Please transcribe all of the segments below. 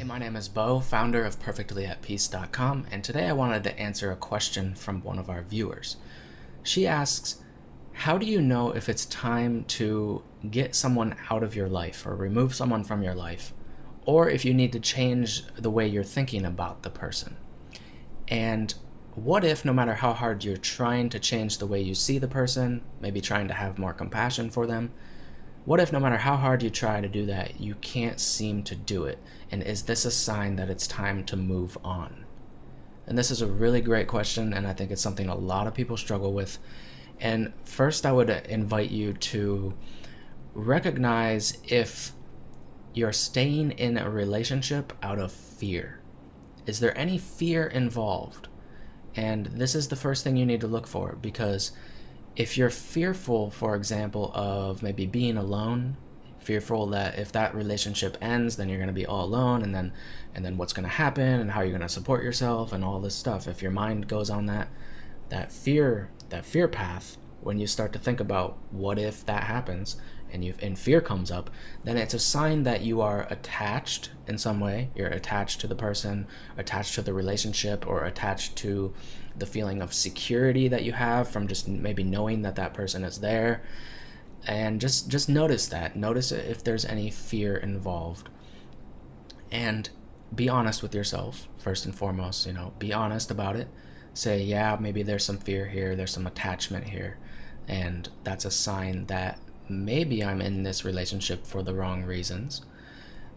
My name is Beau, founder of perfectlyatpeace.com, and today I wanted to answer a question from one of our viewers. She asks, how do you know if it's time to get someone out of your life or remove someone from your life, or if you need to change the way you're thinking about the person? And what if, no matter how hard you're trying to change the way you see the person, maybe trying to have more compassion for them, what if no matter how hard you try to do that, you can't seem to do it? And is this a sign that it's time to move on? And this is a really great question, and I think it's something a lot of people struggle with. And first, I would invite you to recognize if you're staying in a relationship out of fear. Is there any fear involved? And this is the first thing you need to look for, because if you're fearful, for example, of maybe being alone, fearful that if that relationship ends, then you're going to be all alone, and then what's going to happen, and how you're going to support yourself, and all this stuff. If your mind goes on that fear path, when you start to think about what if that happens, and fear comes up, then it's a sign that you are attached in some way. You're attached to the person, attached to the relationship, or attached to the feeling of security that you have from just maybe knowing that that person is there. And just notice that. Notice if there's any fear involved. And be honest with yourself, first and foremost. Be honest about it. Say, yeah, maybe there's some fear here, there's some attachment here, and that's a sign that maybe I'm in this relationship for the wrong reasons.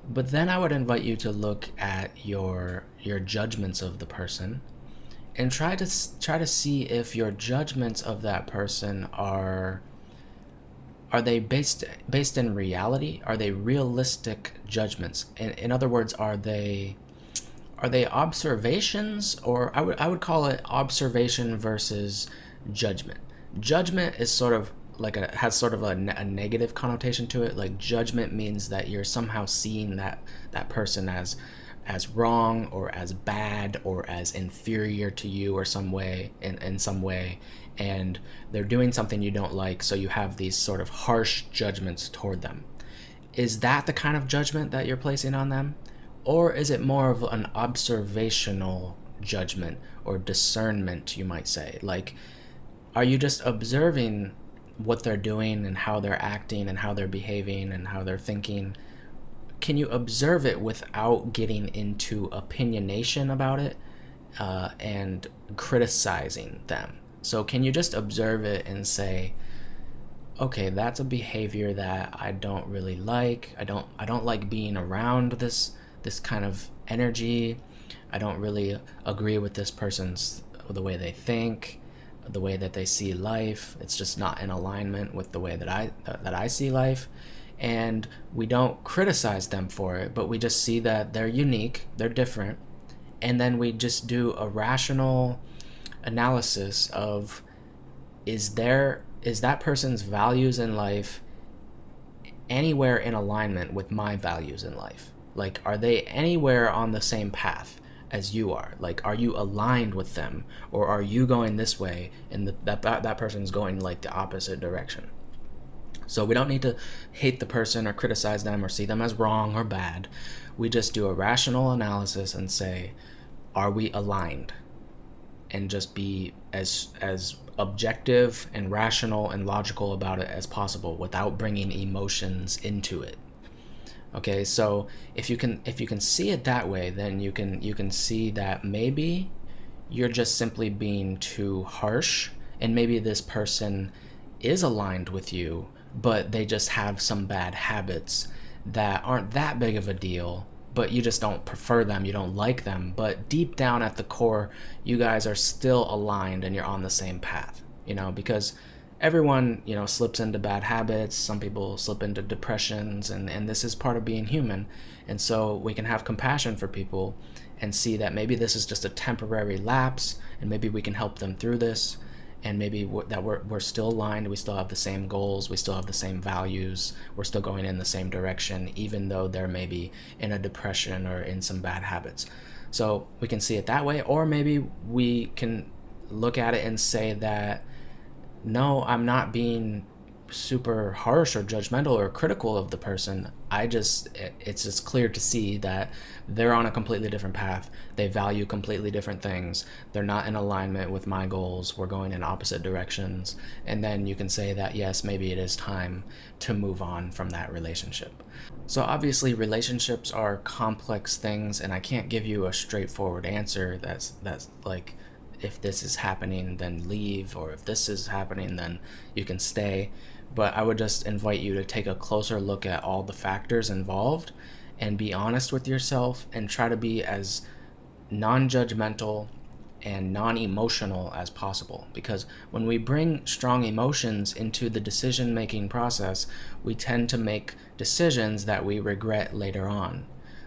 But then I would invite you to look at your judgments of the person, and try to see if your judgments of that person are they based in reality? Are they realistic judgments? In other words, are they observations? Or I would call it observation versus judgment. Judgment is sort of like has sort of a negative connotation to it. Like, judgment means that you're somehow seeing that person as wrong, or as bad, or as inferior to you, or in some way, and they're doing something you don't like, so you have these sort of harsh judgments toward them. Is that the kind of judgment that you're placing on them? Or is it more of an observational judgment, or discernment, you might say? Like, are you just observing what they're doing, and how they're acting, and how they're behaving, and how they're thinking? Can you observe it without getting into opinionation about it, and criticizing them? So can you just observe it and say, okay, that's a behavior that I don't really like. I don't like being around this kind of energy. I don't really agree with this person's the way they think, the way that they see life. It's just not in alignment with the way that I see life. And we don't criticize them for it, but we just see that they're unique, they're different, and then we just do a rational analysis of, is that person's values in life anywhere in alignment with my values in life? Like, are they anywhere on the same path as you are? Like, are you aligned with them, or are you going this way and that person's going like the opposite direction? So we don't need to hate the person or criticize them or see them as wrong or bad. We just do a rational analysis and say, are we aligned? And just be as objective and rational and logical about it as possible without bringing emotions into it. Okay, so if you can see it that way, then you can see that maybe you're just simply being too harsh, and maybe this person is aligned with you, but they just have some bad habits that aren't that big of a deal, but you just don't prefer them, you don't like them, but deep down at the core, you guys are still aligned and you're on the same path, because everyone, slips into bad habits. Some people slip into depressions, and this is part of being human. And so we can have compassion for people and see that maybe this is just a temporary lapse, and maybe we can help them through this, and maybe that we're still aligned, we still have the same goals, we still have the same values, we're still going in the same direction, even though they're maybe in a depression or in some bad habits. So we can see it that way, or maybe we can look at it and say that, no, I'm not being super harsh or judgmental or critical of the person. It's just clear to see that they're on a completely different path. They value completely different things. They're not in alignment with my goals. We're going in opposite directions. And then you can say that, yes, maybe it is time to move on from that relationship. So obviously relationships are complex things, and I can't give you a straightforward answer that's like, if this is happening, then leave, or if this is happening, then you can stay. But I would just invite you to take a closer look at all the factors involved and be honest with yourself and try to be as non-judgmental and non-emotional as possible, because when we bring strong emotions into the decision-making process, we tend to make decisions that we regret later on.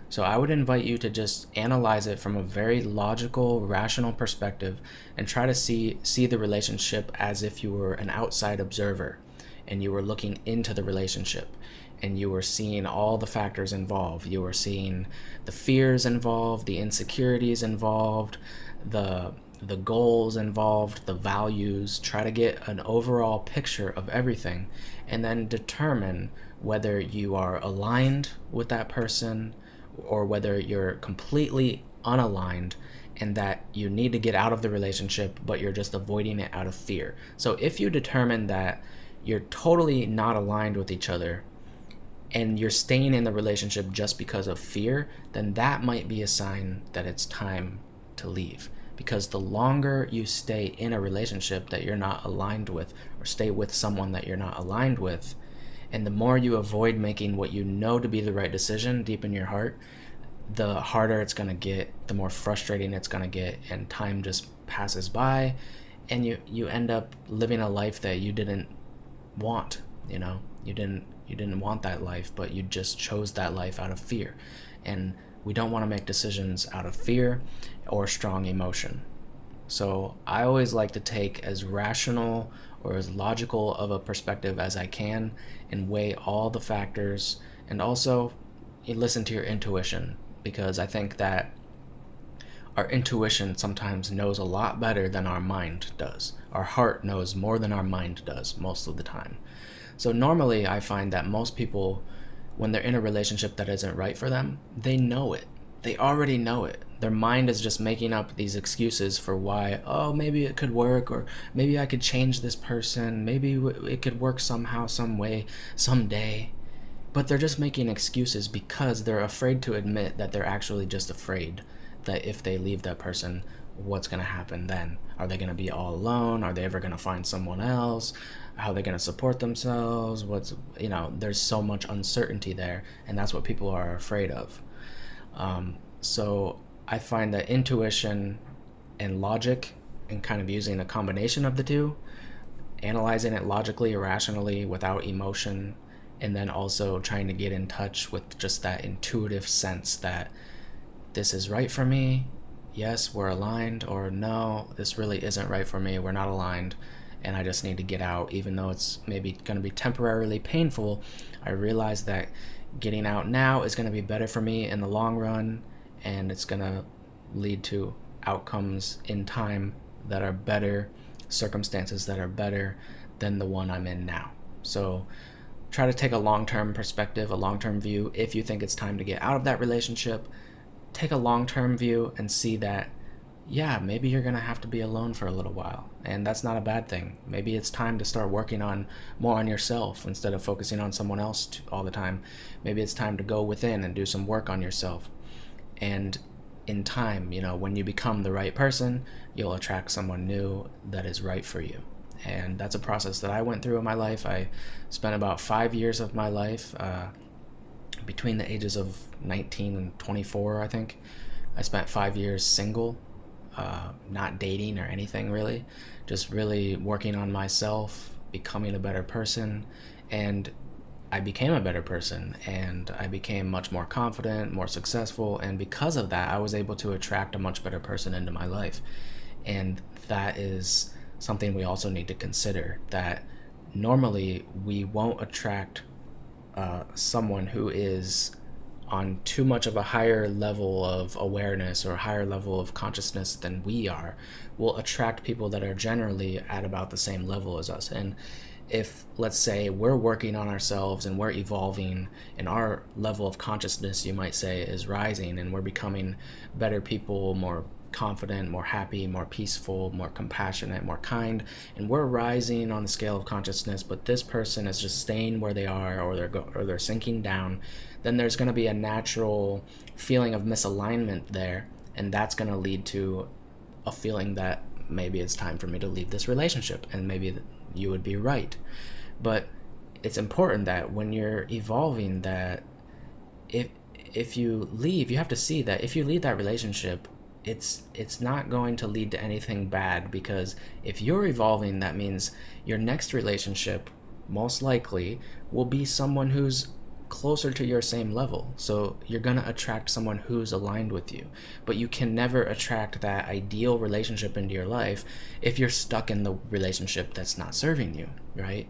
So I would invite you to just analyze it from a very logical, rational perspective and try to see the relationship as if you were an outside observer and you were looking into the relationship and you were seeing all the factors involved. You were seeing the fears involved, the insecurities involved, the goals involved, the values. Try to get an overall picture of everything and then determine whether you are aligned with that person or whether you're completely unaligned and that you need to get out of the relationship, but you're just avoiding it out of fear. So if you determine that you're totally not aligned with each other and you're staying in the relationship just because of fear, then that might be a sign that it's time to leave. Because the longer you stay in a relationship that you're not aligned with, or stay with someone that you're not aligned with, and the more you avoid making what you know to be the right decision deep in your heart, the harder it's going to get, the more frustrating it's going to get, and time just passes by, and you end up living a life that you didn't want. You didn't want that life, but you just chose that life out of fear. And we don't want to make decisions out of fear or strong emotion. So I always like to take as rational or as logical of a perspective as I can and weigh all the factors, and also you listen to your intuition, because I think that our intuition sometimes knows a lot better than our mind does. Our heart knows more than our mind does most of the time. So normally I find that most people, when they're in a relationship that isn't right for them, they know it. They already know it. Their mind is just making up these excuses for why, oh, maybe it could work, or maybe I could change this person, maybe it could work somehow, some way, someday. But they're just making excuses because they're afraid to admit that they're actually just afraid that if they leave that person, what's going to happen then? Are they going to be all alone? Are they ever going to find someone else? How are they going to support themselves? There's so much uncertainty there, and that's what people are afraid of. So I find that intuition and logic, and kind of using a combination of the two, analyzing it logically, rationally, without emotion, and then also trying to get in touch with just that intuitive sense that this is right for me, yes, we're aligned, or no, this really isn't right for me, we're not aligned, and I just need to get out. Even though it's maybe going to be temporarily painful, I realize that getting out now is going to be better for me in the long run, and it's going to lead to outcomes in time that are better, circumstances that are better than the one I'm in now. So try to take a long-term perspective, a long-term view. If you think it's time to get out of that relationship, take a long-term view and see that, yeah, maybe you're going to have to be alone for a little while, and that's not a bad thing. Maybe it's time to start working on more on yourself instead of focusing on someone else all the time. Maybe it's time to go within and do some work on yourself. And in time, when you become the right person, you'll attract someone new that is right for you. And that's a process that I went through in my life. I spent about 5 years of my life, between the ages of 19 and 24, I think. I spent 5 years single, not dating or anything really, just really working on myself, becoming a better person, and I became a better person, and I became much more confident, more successful, and because of that, I was able to attract a much better person into my life. And that is something we also need to consider, that normally we won't attract someone who is on too much of a higher level of awareness or a higher level of consciousness than we are. We'll attract people that are generally at about the same level as us. And if, let's say, we're working on ourselves and we're evolving and our level of consciousness, you might say, is rising, and we're becoming better people, more confident, more happy, more peaceful, more compassionate, more kind, and we're rising on the scale of consciousness, but this person is just staying where they are, or they're sinking down, then there's going to be a natural feeling of misalignment there, and that's going to lead to a feeling that maybe it's time for me to leave this relationship, and maybe you would be right. But it's important that when you're evolving, that if you leave, you have to see that if you leave that relationship, it's not going to lead to anything bad, because if you're evolving, that means your next relationship most likely will be someone who's closer to your same level. So you're going to attract someone who's aligned with you. But you can never attract that ideal relationship into your life if you're stuck in the relationship that's not serving you, right?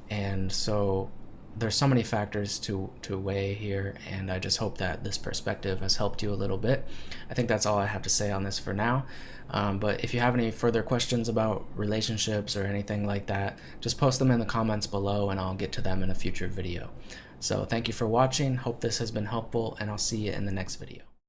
And so there's so many factors to weigh here, and I just hope that this perspective has helped you a little bit. I think that's all I have to say on this for now. But if you have any further questions about relationships or anything like that, just post them in the comments below and I'll get to them in a future video. So thank you for watching. Hope this has been helpful, and I'll see you in the next video.